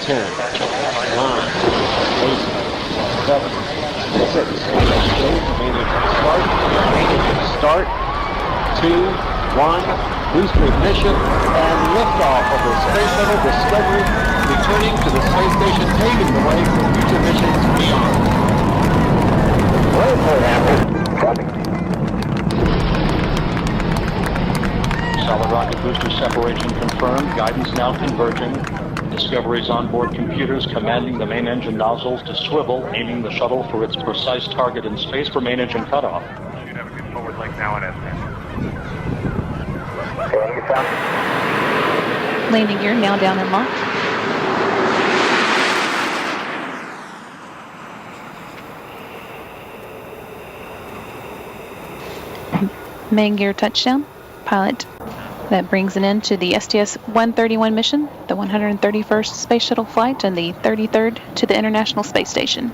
10, 9, 8, 7, 6, main engine start, 2, 1, booster ignition, and liftoff of the Space Shuttle Discovery, returning to the space station, paving the way for future missions beyond. Solid rocket booster separation confirmed. Guidance now converging. Discovery's onboard computers commanding the main engine nozzles to swivel, aiming the shuttle for its precise target in space for main engine cutoff. Should have a good forward leg now in S10. Landing gear now down and locked. Main gear touchdown. Pilot. That brings an end to the STS-131 mission, the 131st Space Shuttle flight, and the 33rd to the International Space Station.